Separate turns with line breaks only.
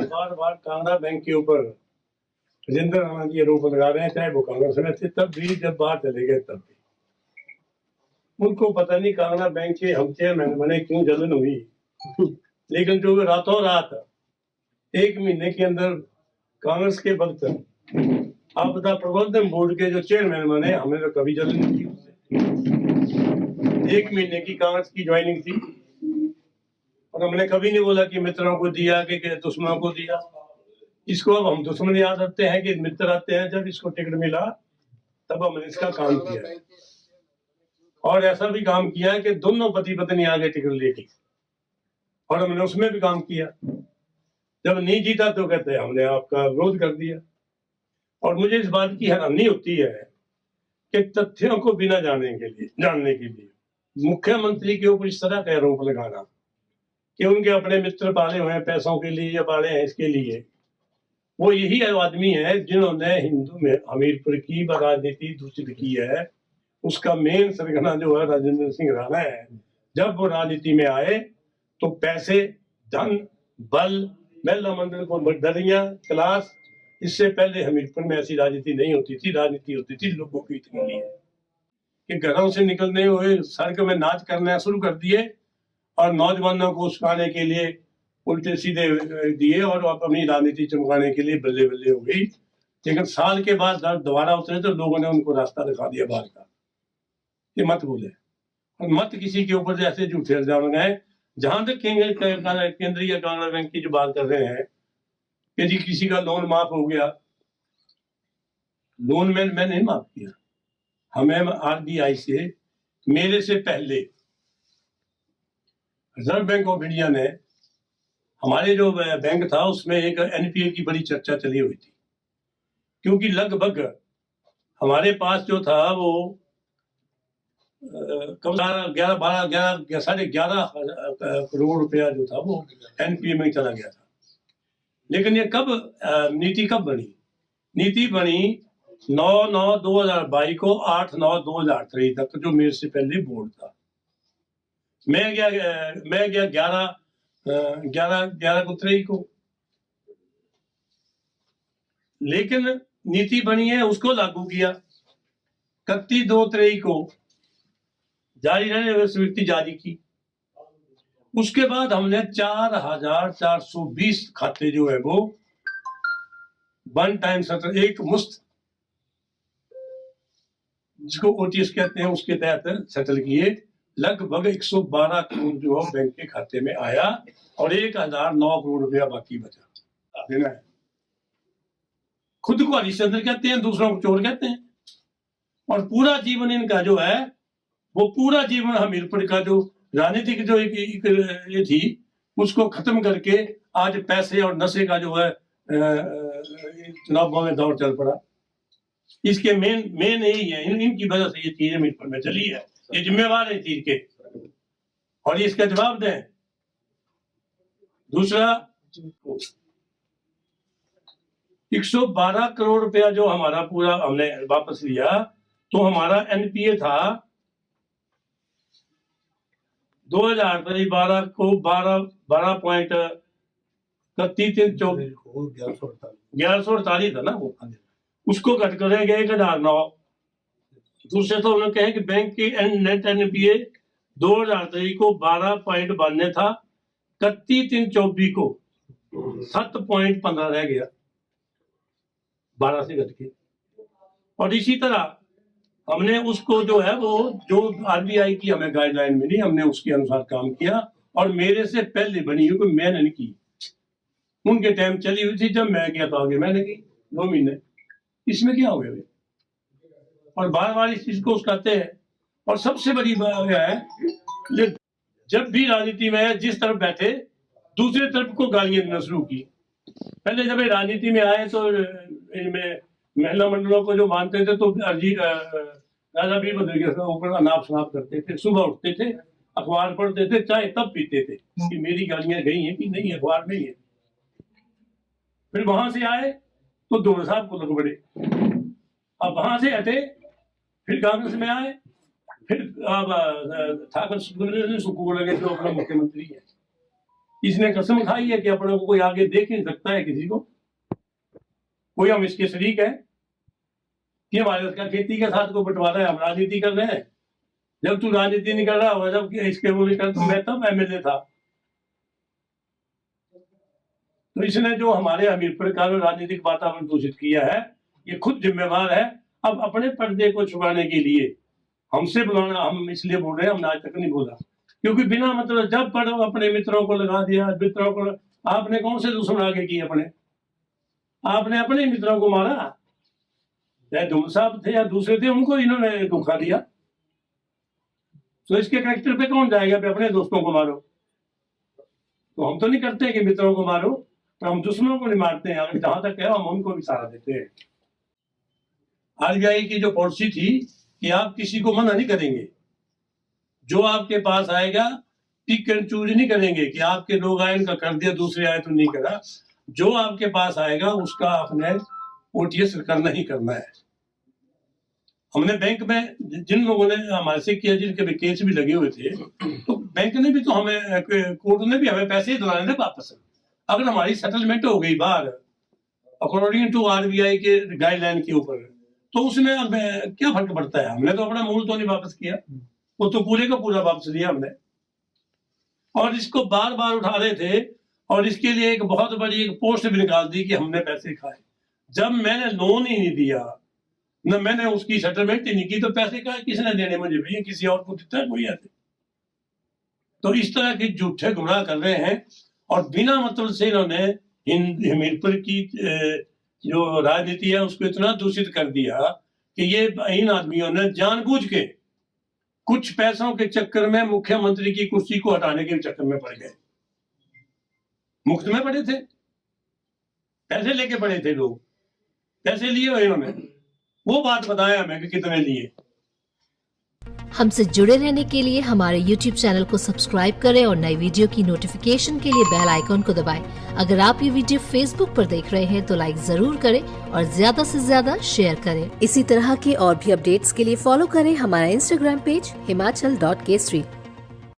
बार बार Kangra bank के ऊपर राजेंद्र राणा जी आरोप लगा रहे हैं, चाहे वो कांग्रेस में थे तब भी, जब बाहर चले गए तब भी। उनको पता नहीं कांगड़ा बैंक के हम चेयरमैन बने क्यों जलन हुई, लेकिन जो रातों रात 1 महीने के अंदर कांग्रेस के वक्त आपदा प्रबंधन बोर्ड के जो चेयरमैन बने, हमने तो कभी जलन नहीं की उससे। 1 महीने की कांग्रेस की ज्वाइनिंग थी और हमने कभी नहीं बोला कि मित्रों को दिया कि दुश्मनों को दिया। इसको अब हम दुश्मन याद रखते हैं कि मित्र आते हैं। जब इसको टिकट मिला तब हमने इसका काम किया और ऐसा भी काम किया है कि दोनों पति पत्नी आगे टिकट लेके, और हमने उसमें भी काम किया। जब नहीं जीता तो कहते हैं हमने आपका विरोध कर दिया। और मुझे इस बात की हैरानी होती है कि तथ्यों को बिना जानने के लिए मुख्यमंत्री के ऊपर इस तरह का आरोप लगाना कि उनके अपने मित्र पाले हुए हैं पैसों के लिए या पाले हैं इसके लिए। वो यही आदमी है जिन्होंने हिंदू में हमीरपुर की राजनीति दूषित की है। उसका मेन सरगना जो है राजेंद्र सिंह राणा है। जब वो राजनीति में आए तो पैसे, धन, बल, महिला मंडल को दरिया, क्लास, इससे पहले हमीरपुर में ऐसी राजनीति नहीं होती थी। राजनीति होती थी लोगों की इतनी लिए कि घरों से निकलने हुए सड़क में नाच करना शुरू कर दिए और नौजवानों को उस्काने के लिए उल्टे सीधे दिए और अपनी राजनीति चमकाने के लिए बल्ले बल्ले हो गई। लेकिन साल के बाद दोबारा उतरे तो लोगों ने उनको रास्ता दिखा दिया बाहर का, ये मत बोले और मत किसी के ऊपर जैसे झूठे इल्जाम लगाए। जहां तक केंद्रीय कांगड़ा बैंक की जो बात कर रहे हैं कि जी किसी का लोन माफ हो गया, लोन मैं नहीं माफ किया। हमें आरबीआई से, मेरे से पहले रिजर्व बैंक ऑफ इंडिया ने, हमारे जो बैंक था उसमें एक एनपीए की बड़ी चर्चा चली हुई थी, क्योंकि लगभग हमारे पास जो था वो साढ़े 11 करोड़ रुपया जो था वो एनपीए में चला गया था। लेकिन ये कब नीति कब बनी? नीति बनी 9/9/2022 को 8/9/2023 तक, जो मेरे से पहले बोर्ड था। मैं गया 11 को 23 को। लेकिन नीति बनी है उसको लागू किया 31/2/23 को जारी रहने वाली स्वीकृति जारी की। उसके बाद हमने 4,420 खाते जो है वो वन टाइम सेटल, एक मुश्त जिसको ओटीएस कहते हैं, उसके तहत सेटल किए। लगभग 112 करोड़ जो है बैंक के खाते में आया और 1,009 करोड़ रुपया बाकी बचा देना है। खुद को हरिश्चंद्र कहते हैं, दूसरों को चोर कहते हैं। और पूरा जीवन इनका जो है वो पूरा जीवन हमीरपुर का जो राजनीतिक जो एक ये थी उसको खत्म करके आज पैसे और नशे का जो है चुनावों में दौर चल पड़ा। इसके मेन यही है, इनकी वजह से ये चीज हमीरपुर में चली है। ये जिम्मेवार है चीज के और इसका जवाब दें। दूसरा, 112 करोड़ रुपया जो हमारा पूरा हमने वापस लिया, तो हमारा एनपीए था 2012 को 11.38 था ना वो, उसको घट कर 1,009। दूसरे तो उन्होंने कहे कि बैंक की नेट एनपीए 2023 को 12.92 था, 31/3/24 को 7.15 रह गया, 12 से घट के। और इसी तरह हमने उसको जो है वो जो आरबीआई की हमें गाइडलाइन मिली, हमने उसके अनुसार काम किया। और मेरे से पहले बनी हुई कोई मैंने नहीं की, उनके टाइम चली हुई थी। जब मैं गया तो आगे मैंने की 2 महीने। इसमें क्या हो गया? और बार बार इस चीज को उसकाते हैं। और सबसे बड़ी बात है, जब भी राजनीति में जिस तरफ बैठे दूसरे तरफ को गालियां देना शुरू की। पहले जब राजनीति में आए तो इनमें महिला मंडलों को जो मानते थे तो राजा वीरभद्र के ऊपर अनाप शनाप करते थे। सुबह उठते थे, अखबार पढ़ते थे, चाय तब पीते थे कि मेरी गालियां गई हैं कि नहीं, अखबार में ही है। फिर वहां से आए तो दौड़ साहब को लग पड़े। अब वहां से हटे, फिर कांग्रेस में आए, फिर अब ठाकर सुखू लगे जो अपना मुख्यमंत्री है। इसने कसम खाई है कि अपने को कोई आगे देख नहीं सकता है किसी को, कोई हम इसके शरीक है कि हमारे का खेती के साथ को बंटवारा है, हम राजनीति कर रहे हैं। जब तू राजनीति नहीं कर रहा होगा, जब इसके वो नहीं कर, तो मैं तब एमएलए था। तो इसने जो हमारे हमीरपुर का राजनीतिक वातावरण दूषित किया है, ये खुद जिम्मेवार है। अब अपने पर्दे को छुपाने के लिए हमसे बुलाना, हम इसलिए बोल रहे हैं, हमने आज तक नहीं बोला, क्योंकि बिना मतलब जब पढ़ो अपने मित्रों को लगा दिया, मित्रों को आपने कौन से दुश्मन आगे किए अपने, आपने अपने मित्रों को मारा, चाहे धूल साहब थे या दूसरे थे, उनको इन्होंने धोखा दिया। तो इसके कैरेक्टर पे कौन जाएगा पे अपने दोस्तों को मारो? तो हम तो नहीं करते कि मित्रों को मारो, तो हम दुश्मनों को नहीं मारते हैं। अगर जहां तक है हम उनको भी सहारा देते हैं। आरबीआई की जो पॉलिसी थी कि आप किसी को मना नहीं करेंगे, जो आपके पास आएगा पिक एंड चूज नहीं करेंगे कि आपके लोग आए उनका कर दिया, दूसरे आए तो नहीं करा। जो आपके पास आएगा उसका आपने ओटीएस करना ही करना है। हमने बैंक में जिन लोगों ने हमारे से किया, जिनके भी केस भी लगे हुए थे, तो बैंक ने भी तो हमें, कोर्ट ने भी हमें पैसे ही दिलाने थे वापस। अगर हमारी सेटलमेंट हो गई बाहर अकॉर्डिंग टू आरबीआई के गाइडलाइन के ऊपर, तो उसमें क्या फर्क पड़ता है? हमने तो अपना मूल तो नहीं वापस किया, वो तो पूरे का पूरा वापस लिया हमने। और इसको बार बार उठा रहे थे और इसके लिए एक बहुत बड़ी एक पोस्ट भी निकाल दी कि हमने पैसे खाए। जब मैंने लोन ही नहीं दिया, न मैंने उसकी सेटलमेंट ही नहीं की, तो पैसे का किसने देने मुझे? भैया किसी और को देता है कोई ऐसे? तो इस तरह के झूठे गुमराह कर रहे हैं और बिना मतलब से इन्होंने हमीरपुर की जो राजनीति है उसको इतना दूषित कर दिया कि ये इन आदमियों ने जानबूझ के कुछ पैसों के चक्कर में मुख्यमंत्री की कुर्सी को हटाने के चक्कर में पड़ गए। मुफ्त में पड़े थे, पैसे लेके पड़े थे लोग, पैसे लिए हुए इन्होंने, वो बात बताया हमें कि कितने लिए।
हमसे जुड़े रहने के लिए हमारे YouTube चैनल को सब्सक्राइब करें और नई वीडियो की नोटिफिकेशन के लिए बेल आइकॉन को दबाएं। अगर आप ये वीडियो Facebook पर देख रहे हैं तो लाइक जरूर करें और ज्यादा से ज्यादा शेयर करें। इसी तरह के और भी अपडेट्स के लिए फॉलो करें हमारा Instagram पेज himachal.kesri।